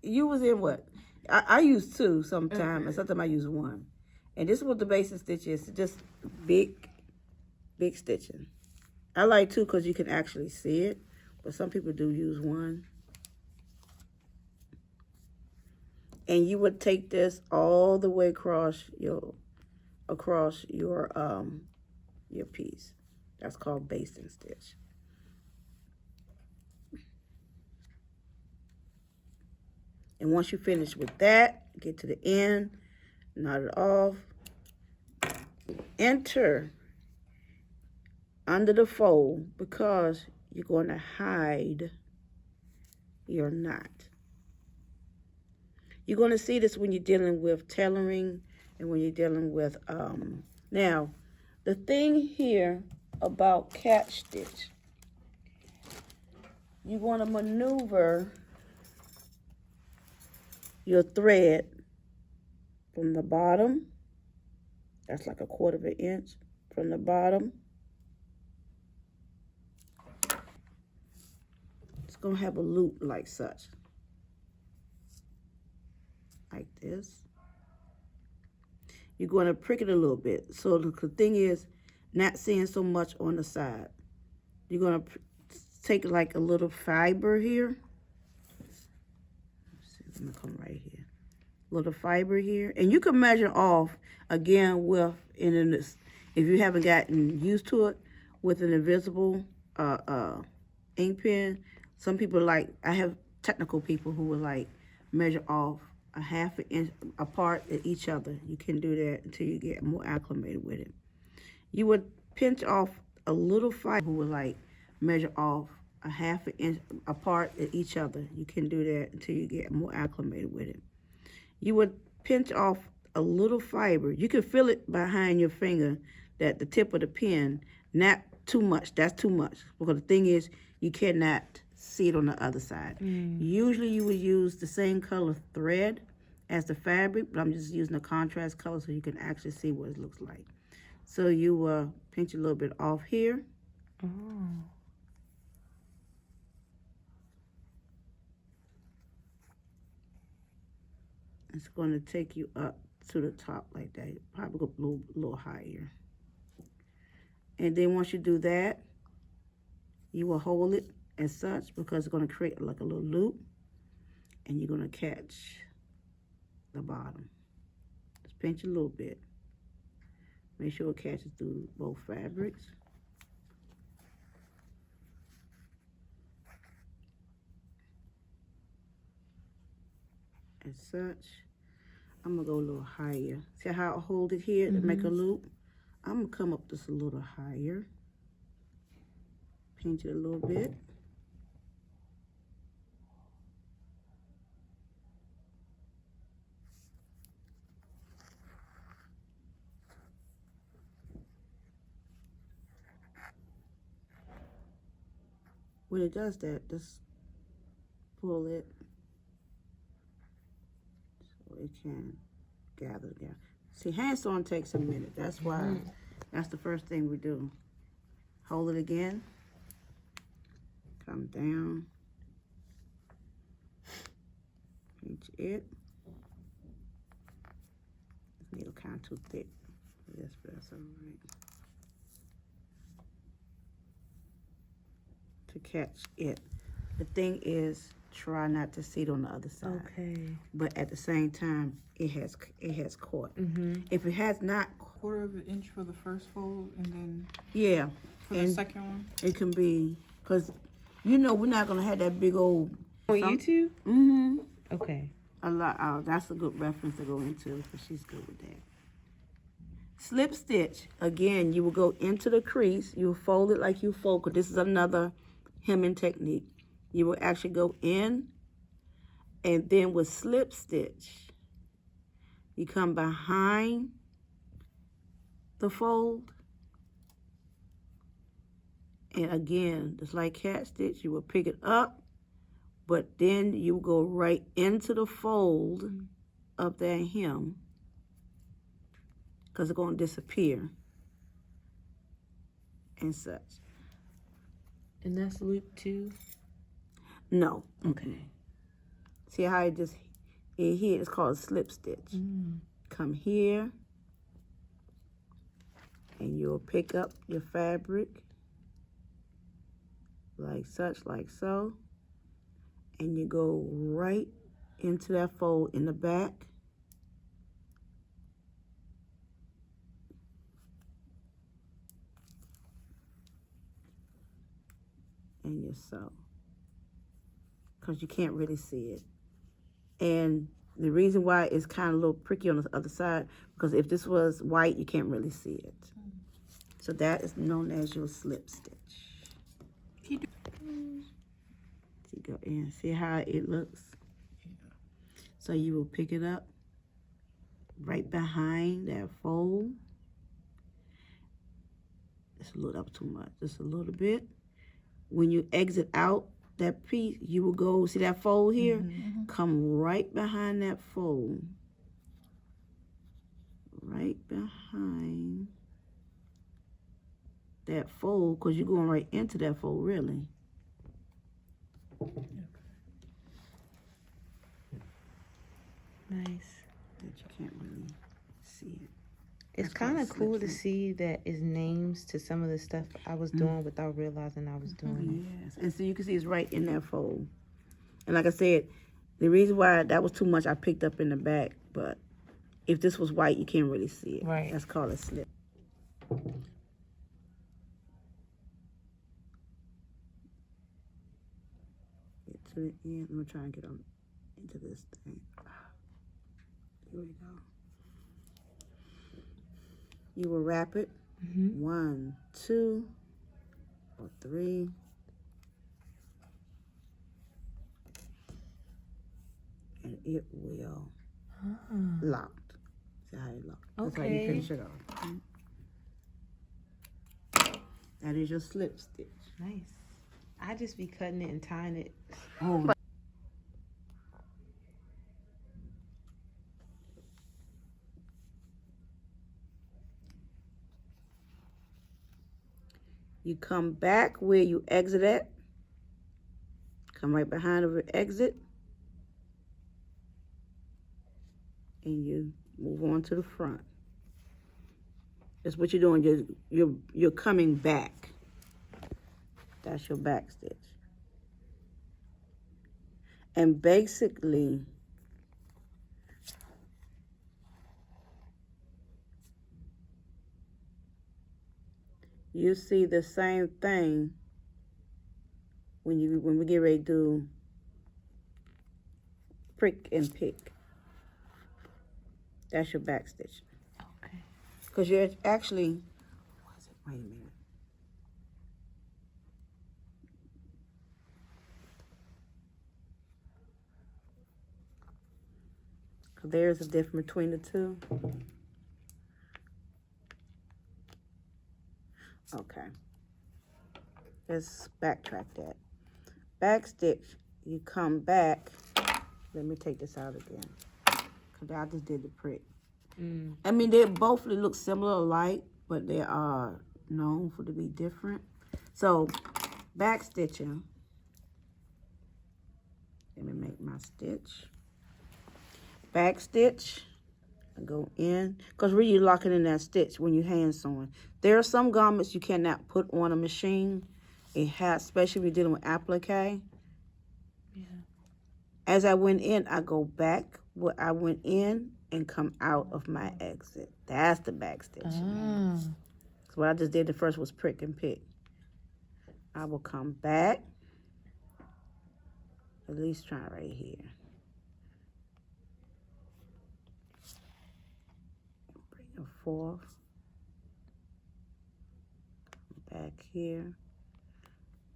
you was in what? I use two sometimes, and sometimes I use one. And this is what the basic stitch is. Just big stitching. I like two because you can actually see it, but some people do use one. And you would take this all the way across your piece. That's called basting stitch. And once you finish with that, get to the end, knot it off, enter under the fold because you're going to hide your knot. You're going to see this when you're dealing with tailoring and when you're dealing with, now, the thing here about catch stitch, you want to maneuver your thread from the bottom. That's like 1/4 of an inch from the bottom. It's going to have a loop like such. Like this. You're going to prick it a little bit. So the thing is, not seeing so much on the side. You're going to take like a little fiber here. Let's see, I'm going to come right here. Little fiber here. And you can measure off again with, if you haven't gotten used to it, with an invisible ink pen. Some people I have technical people who will measure off 1/2 inch apart at each other. You can do that until you get more acclimated with it. You would pinch off a little fiber who would measure off 1/2 inch apart at each other. You can do that until you get more acclimated with it. You would pinch off a little fiber. You can feel it behind your finger, that the tip of the pen, not too much. That's too much. Because the thing is, you cannot see it on the other side. Usually you would use the same color thread as the fabric, but I'm just using a contrast color so you can actually see what it looks like. So you pinch a little bit off here. Oh. It's going to take you up to the top like that. Probably go a little higher. And then once you do that, you will hold it as such because it's going to create like a little loop. And you're going to catch the bottom. Just pinch a little bit. Make sure it catches through both fabrics. As such. I'm going to go a little higher. See how I hold it here to make a loop? I'm going to come up just a little higher. Pinch it a little bit. When it does that, just pull it so it can gather together. See, hand sewing takes a minute. That's why, that's the first thing we do. Hold it again. Come down. Pinch it. This needle kind of too thick. Yes, but that's all right. To catch it. The thing is, try not to see it on the other side. Okay. But at the same time, it has caught. If it has not, 1/4 of an inch for the first fold, and then yeah, for the second one. It can be because we're not gonna have that big old. On YouTube? Okay. A lot. That's a good reference to go into because she's good with that. Slip stitch. Again, you will go into the crease. You will fold it like you fold. Cause this is another hemming technique. You will actually go in, and then with slip stitch, you come behind the fold. And again, just like cat stitch, you will pick it up, but then you go right into the fold of that hem because it's going to disappear and such. And that's loop 2? No. Okay. See how it here, it's called a slip stitch. Come here, and you'll pick up your fabric like such, like so, and you go right into that fold in the back. And you sew, because you can't really see it. And the reason why it's kind of a little pricky on the other side, because if this was white, you can't really see it. So that is known as your slip stitch. So you go in, see how it looks? So you will pick it up right behind that fold. It's a little up too much, just a little bit. When you exit out that piece, you will go, see that fold here? Come right behind that fold. Right behind that fold, because you're going right into that fold, really. Nice. But you can't really see it. It's That's called kind of cool to slip stitch. see that is names to some of the stuff I was doing without realizing I was doing Yes, and so you can see it's right in that fold. And like I said, the reason why that was too much, I picked up in the back, but if this was white, you can't really see it. Right. That's called a slip. Get to the end. I'm gonna try and get on into this thing. Here we go. You will wrap it. 1, 2, or 3. And it will lock. See how it locks. That's how you Okay. finish it off. That is your slip stitch. Nice. I just be cutting it and tying it. Oh. You come back where you exit at. Come right behind the exit. And you move on to the front. That's what you're doing. You're coming back. That's your back stitch. And basically, you see the same thing when we get ready to do prick and pick. That's your back stitch. Okay. Because you're actually, wait a minute. Because there's a difference between the two. Okay. Let's backtrack that. Back stitch, you come back. Let me take this out again. Because I just did the prick. I mean, they both look similar alike, but they are known for to be different. So, back stitching. Let me make my stitch. Back stitch. I go in. Because really you're locking in that stitch when you hand sewing. There are some garments you cannot put on a machine. It has, especially if you're dealing with applique. Yeah. As I went in, I go back where I went in and come out of my exit. That's the back stitch. Ah. So what I just did the first was prick and pick. I will come back, at least try right here. Bring it forth. Back here.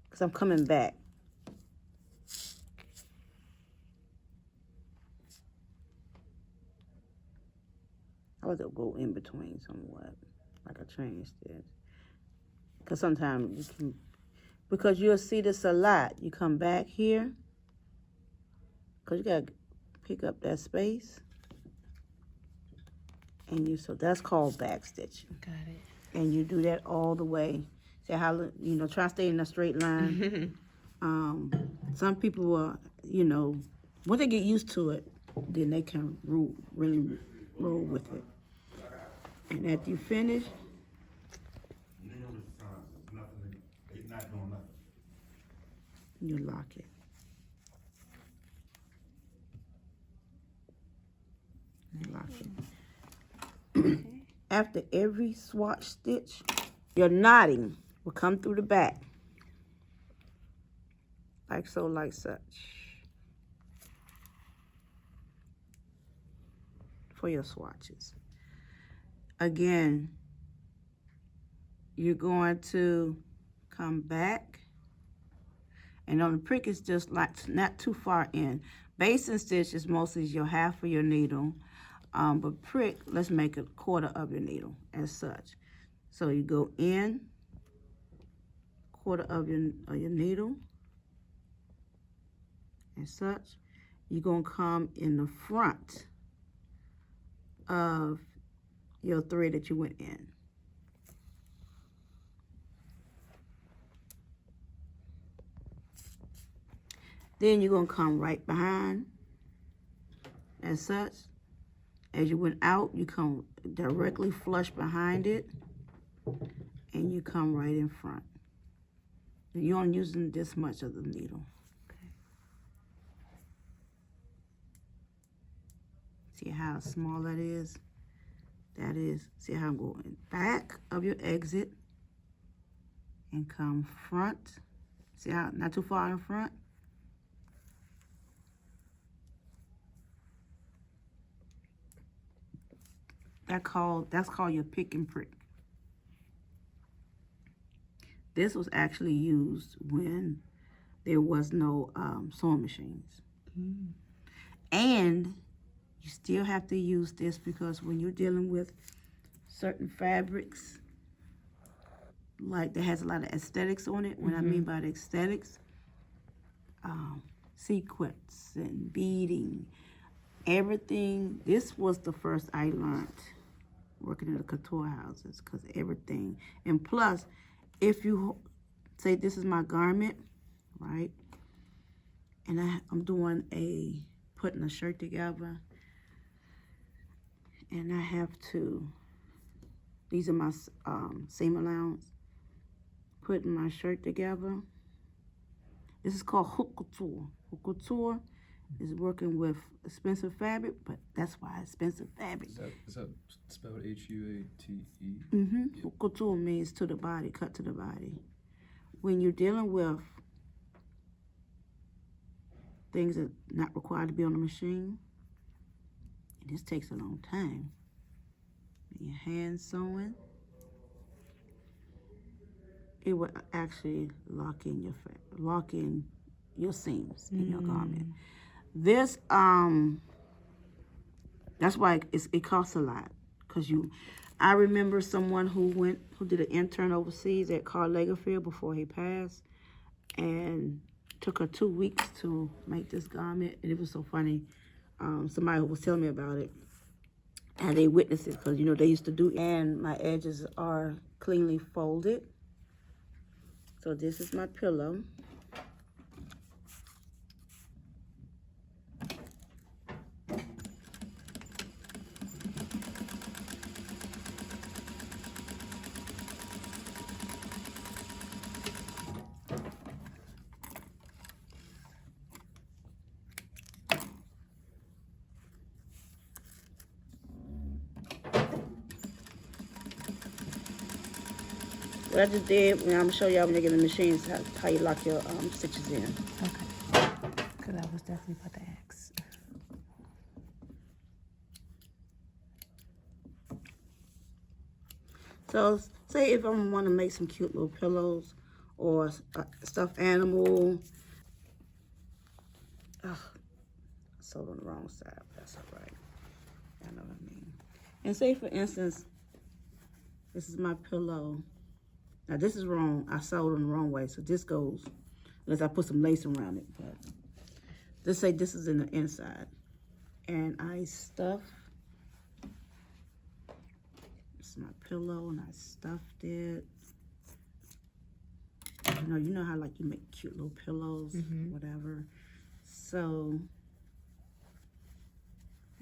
Because I'm coming back. I was to go in between somewhat, like I changed it. Because sometimes you can, because you'll see this a lot. You come back here, because you got to pick up that space. And so that's called back stitching. Got it. And you do that all the way. See how, try to stay in a straight line. Some people will, Once they get used to it, then they can really roll with it. And after you finish, you lock it. You lock it. After every swatch stitch, your knotting will come through the back. Like so, like such. For your swatches. Again, you're going to come back, and on the prick it's just like not too far in. Basting stitch is mostly your half of your needle, but prick, let's make a quarter of your needle as such. So you go in, quarter of your needle as such. You're gonna come in the front of your thread that you went in. Then you're gonna come right behind as such. As you went out, you come directly flush behind it, and you come right in front. You're only using this much of the needle. Okay. See how small that is? That is, see how I'm going back of your exit and come front. See how, not too far in front? That's called your pick and prick. This was actually used when there was no sewing machines. And you still have to use this because when you're dealing with certain fabrics, like that has a lot of aesthetics on it, what I mean by the aesthetics, sequins and beading, everything. This was the first I learned working in the couture houses, because everything. And plus, if you say this is my garment, right, and I'm doing putting a shirt together, and I have to, these are my seam allowance, putting my shirt together. This is called haute couture. Haute couture is working with expensive fabric, but that's why expensive fabric. Is that spelled H-U-A-T-E? Mm-hmm. Haute couture means to the body, cut to the body. When you're dealing with things that are not required to be on the machine, and this takes a long time. Your hand sewing, it will actually lock in your seams in your garment. This that's why it costs a lot, because I remember someone who did an intern overseas at Karl Lagerfeld before he passed, and took her 2 weeks to make this garment, and it was so funny. Somebody was telling me about it, and they witnessed it, because they used to do, and my edges are cleanly folded. So this is my pillow. What I just did, I'm gonna show y'all when they get in the machines how you lock your stitches in. Okay. Because I was definitely about to ask. So, say if I want to make some cute little pillows or a stuffed animal. Ugh, sewed on the wrong side. That's all right. I know what I mean. And say, for instance, this is my pillow. Now, this is wrong. I sewed on the wrong way, so this goes, unless I put some lace around it. But let's say this is in the inside. And I stuff, this is my pillow, and I stuffed it. You know how like you make cute little pillows, whatever. So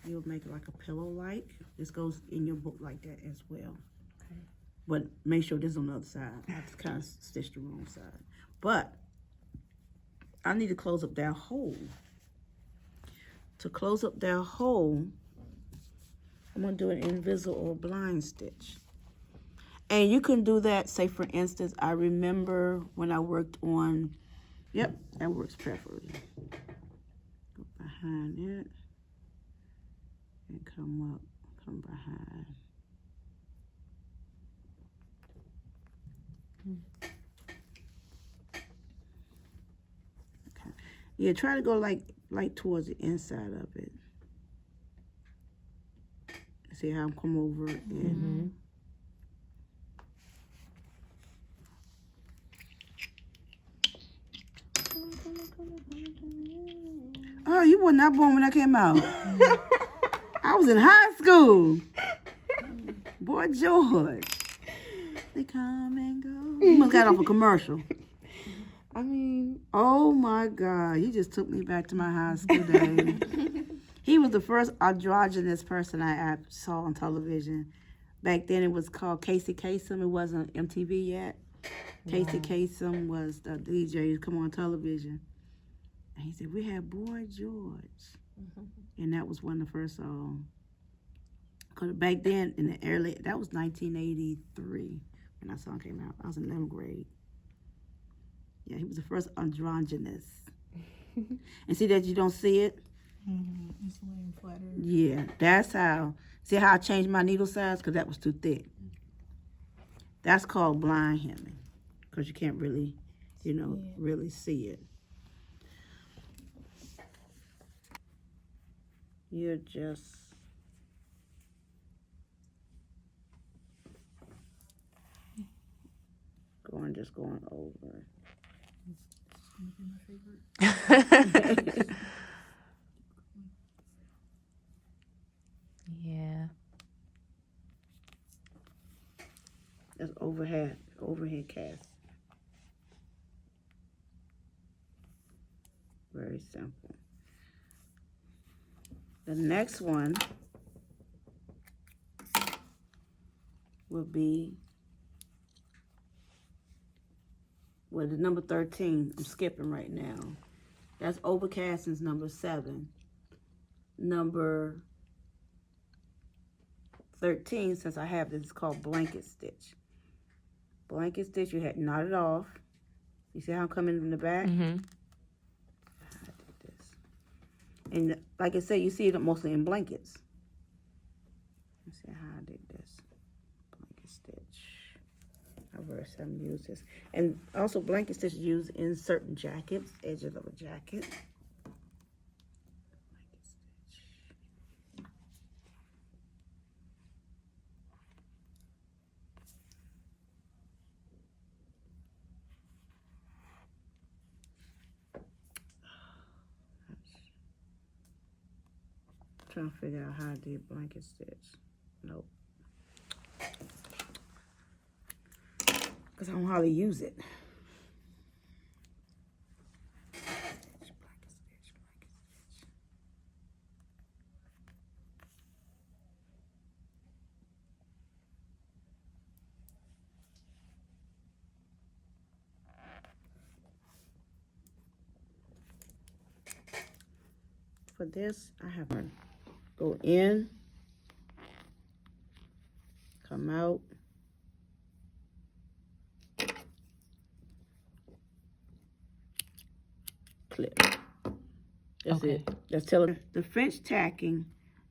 you'll make it like a pillow-like. This goes in your book like that as well. Okay. But make sure this is on the other side. I have to kind of stitch the wrong side. But I need to close up that hole. To close up that hole, I'm going to do an invisible or blind stitch. And you can do that, say for instance, I remember when I worked on, yep, that works perfectly. Go behind it and come behind. Okay. Yeah, try to go like towards the inside of it. See how I'm come over and Oh, you were not born when I came out. I was in high school. Boy George. They come and go. You must got off a commercial. I mean, Oh my God. You just took me back to my high school days. He was the first androgynous person I saw on television. Back then it was called Casey Kasem. It wasn't MTV yet. Casey Kasem was the DJ who come on television. And he said, we had Boy George. And that was one of the first songs. Because back then, in the early, that was 1983 when that song came out. I was in 11th grade. Yeah, he was the first androgynous. And see that you don't see it? It's laying flatter. Yeah, that's how. See how I changed my needle size? Because that was too thick. That's called blind hemming. Because you can't really, really see it. You're just going over. yeah. That's overhead cast. Very simple. The next one will be the number 13. I'm skipping right now. That's overcasting's number 7. Number 13, since I have this, is called blanket stitch. Blanket stitch, you had knot it off. You see how I'm coming in the back? And like I said, you see it mostly in blankets. Let's see how I did this. Blanket stitch. I've heard some use this. And also blanket stitch is used in certain jackets, edges of a jacket. Blanket stitch. Trying to figure out how I did blanket stitch. Nope. Because I don't hardly use it. Blanket stitch. For this, I have to go in, come out, clip. That's it. That's telling. The French tacking,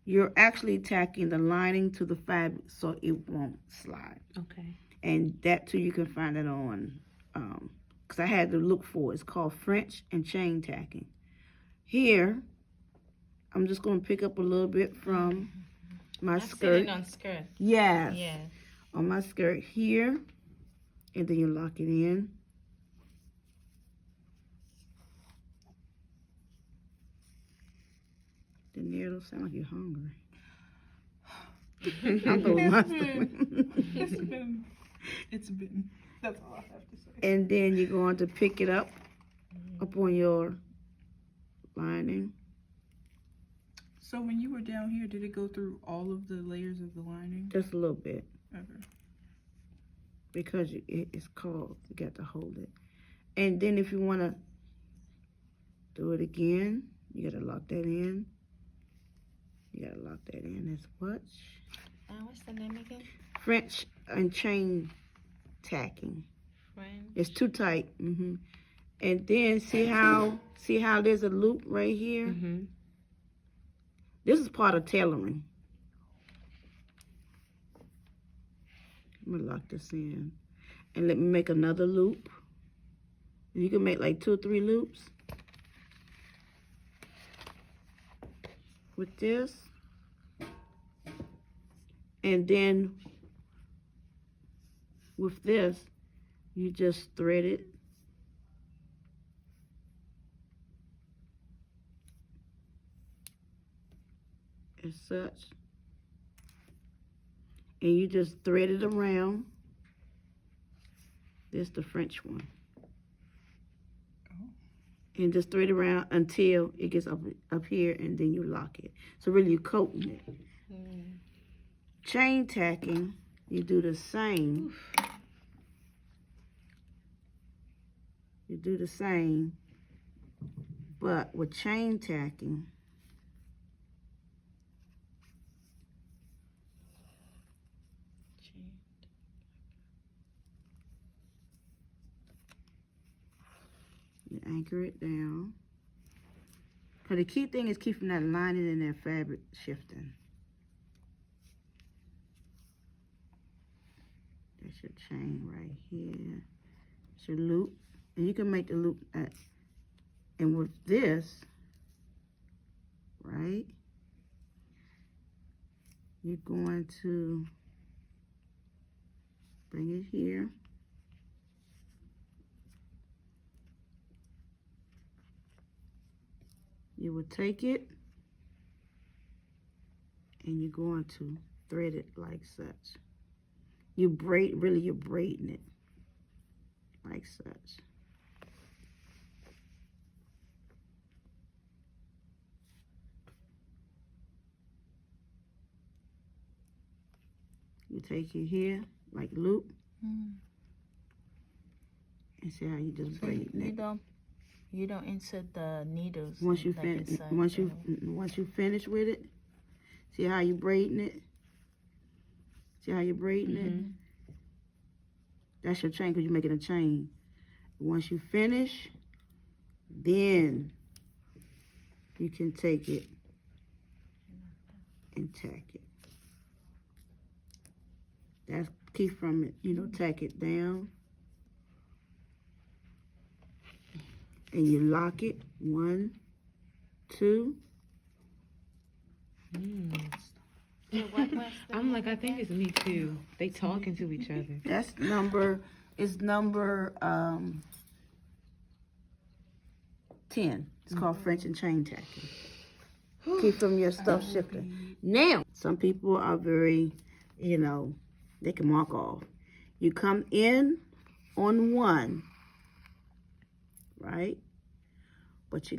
you're actually tacking the lining to the fabric so it won't slide. Okay. And that too, you can find it on, because I had to look for it. It's called French and chain tacking. Here, I'm just going to pick up a little bit from my skirt. Seen it on skirt. Yes. Yeah. On my skirt here, and then you lock it in. The needle sound like you're hungry. I'm throwing my stuff. It's been. That's all I have to say. And then you're going to pick it up on your lining. So when you were down here, did it go through all of the layers of the lining? Just a little bit. Okay. Because it's called, you got to hold it. And then if you want to do it again, you got to lock that in. You got to lock that in as what? What's the name again? French and chain tacking. Friend. It's too tight. And then see how there's a loop right here? Mm-hmm. This is part of tailoring. I'm gonna lock this in. And let me make another loop. You can make like 2 or 3 loops with this. And then with this, you just thread it. As such. And you just thread it around. This the French one. And just thread it around until it gets up here, and then you lock it. So really you're coating it. Chain tacking, you do the same. You do the same, but with chain tacking, you anchor it down. Because the key thing is keeping that lining and that fabric shifting. That's your chain right here. It's your loop. And you can make the loop at, and with this, right, you're going to bring it here. You will take it and you're going to thread it like such. You braid, really you're braiding it like such. You take it here, like loop, and see how you just braid it. You don't insert the needles. Once you finish, once you finish with it, see how you braiding it. See how you braiding it. That's your chain because you're making a chain. Once you finish, then you can take it and tack it. That's keep from it, tack it down. And you lock it. 1, 2. I'm like, I think it's me too. They talking to each other. That's number 10. It's called French and chain tacking. Keep from your stuff shifting. Now, some people are very, they can mark off. You come in on 1, right? But you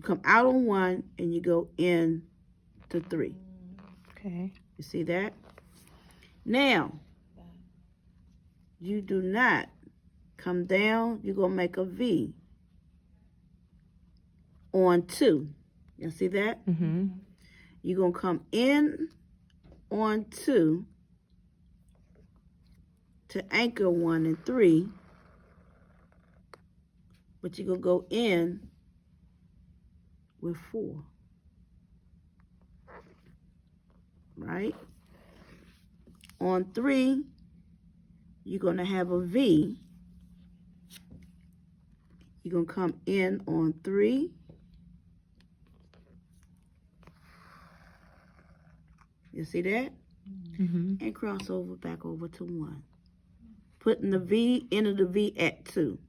come out on 1 and you go in to 3. Okay. You see that? Now, you do not come down. You're going to make a V on 2. You see that? You're going to come in on 2 to anchor 1 and 3. But you're going to go in with 4. Right? On 3, you're going to have a V. You're going to come in on 3. You see that? And cross over back over to 1. Putting the V into the V at 2.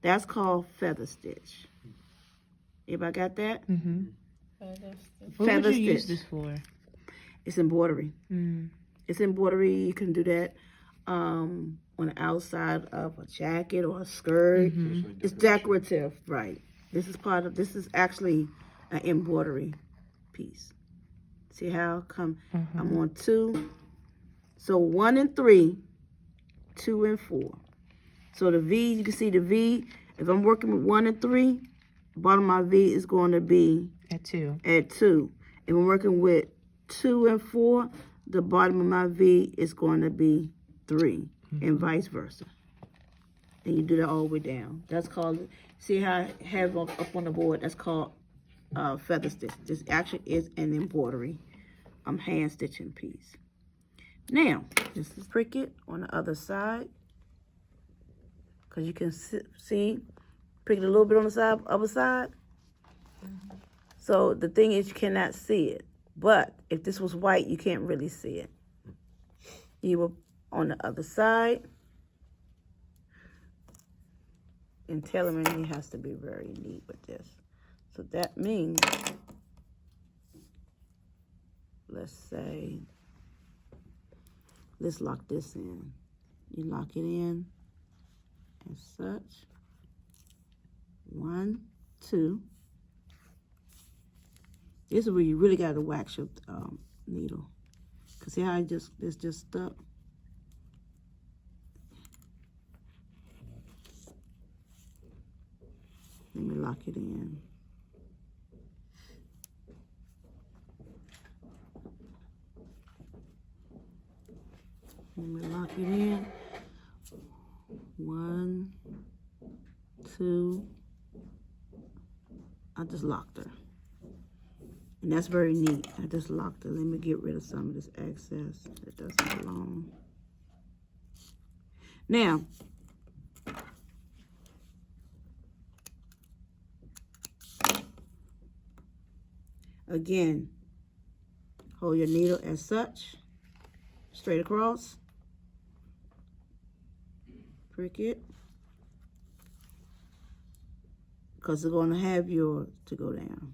That's called feather stitch. Everybody got that? What Feather would you use stitch. this for? It's embroidery. It's embroidery. You can do that on the outside of a jacket or a skirt. It's decorative, right? This is actually an embroidery piece. See how come I'm on 2. So 1 and 3, 2 and 4. So the V, you can see the V. If I'm working with 1 and 3, the bottom of my V is going to be At 2. at 2. If I'm working with 2 and 4, the bottom of my V is going to be 3, and vice versa. And you do that all the way down. That's called, see how I have up on the board, that's called feather stitch. This actually is an embroidery hand stitching piece. Now, just prick it on the other side, because you can see, prick it a little bit on the other side. So the thing is, you cannot see it. But if this was white, you can't really see it. You will on the other side. And tailoring has to be very neat with this. So that means, let's say, let's lock this in. You lock it in as such. 1, 2. This is where you really got to wax your needle. Cause see how it's just stuck. Let me lock it in. Let me lock it in. 1, 2. I just locked her. And that's very neat. I just locked her. Let me get rid of some of this excess that doesn't belong. Now, again, hold your needle as such, straight across, prick it, because it's going to have yours to go down.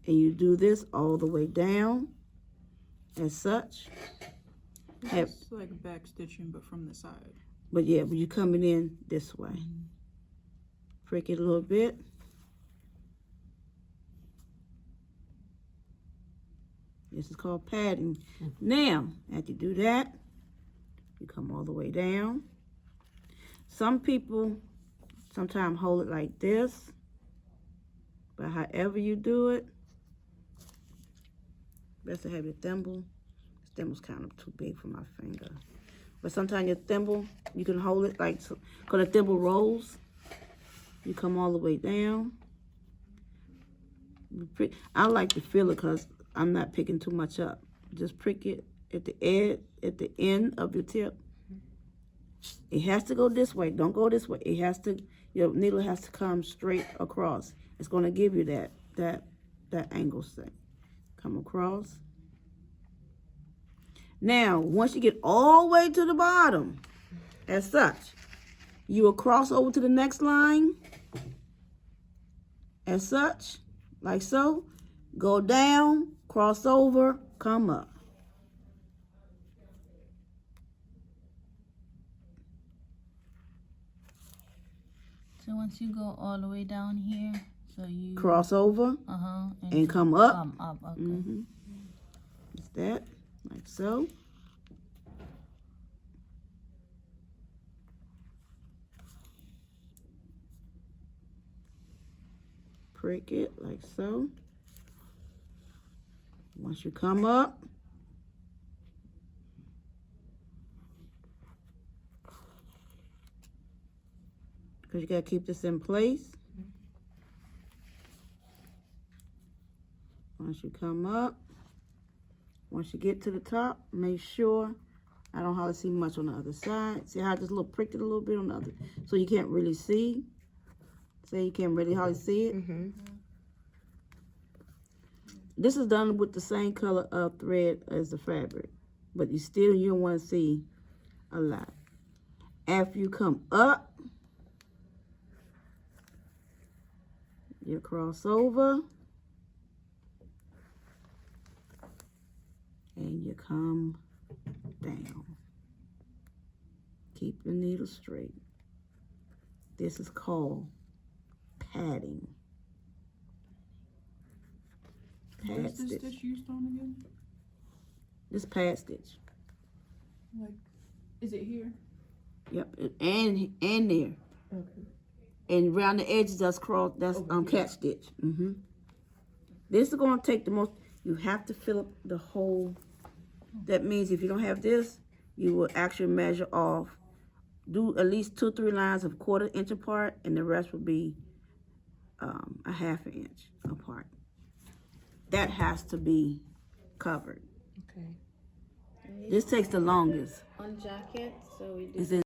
And you do this all the way down, as such. It's like back stitching, but from the side. But yeah, but you're coming in this way. Prick it a little bit. This is called padding. Now, after you do that, you come all the way down. Some people sometimes hold it like this, but however you do it, best to have your thimble. This thimble's kind of too big for my finger. But sometimes your thimble, you can hold it like, because the thimble rolls. You come all the way down. I like to feel it because I'm not picking too much up. Just prick it at the edge, at the end of your tip. It has to go this way. Don't go this way. It has to, your needle has to come straight across. It's going to give you that angle set. Come across. Now, once you get all the way to the bottom, as such, you will cross over to the next line, as such, like so. Go down, cross over, come up. So once you go all the way down here, so you Cross over and come up. Come up, okay. Just that, like so. Prick it like so. Once you come up, because you got to keep this in place. Once you come up, once you get to the top, make sure, I don't hardly see much on the other side. See how I just pricked it a little bit on the other, so you can't really see. See, you can't really hardly see it. This is done with the same color of thread as the fabric, but you don't want to see a lot. After you come up, you cross over, and you come down. Keep the needle straight. This is called padding. pad Where's this stitch. stitch used on again? This pad stitch. Like, is it here? Yep, and there. Okay. And around the edges, that's cat stitch. This is gonna take the most. You have to fill up the whole. That means if you don't have this, you will actually measure off. Do at least 2-3 lines of 1/4 inch apart, and the rest will be a 1/2 inch apart. That has to be covered. Okay. This takes the longest. On jacket, so we do. It's in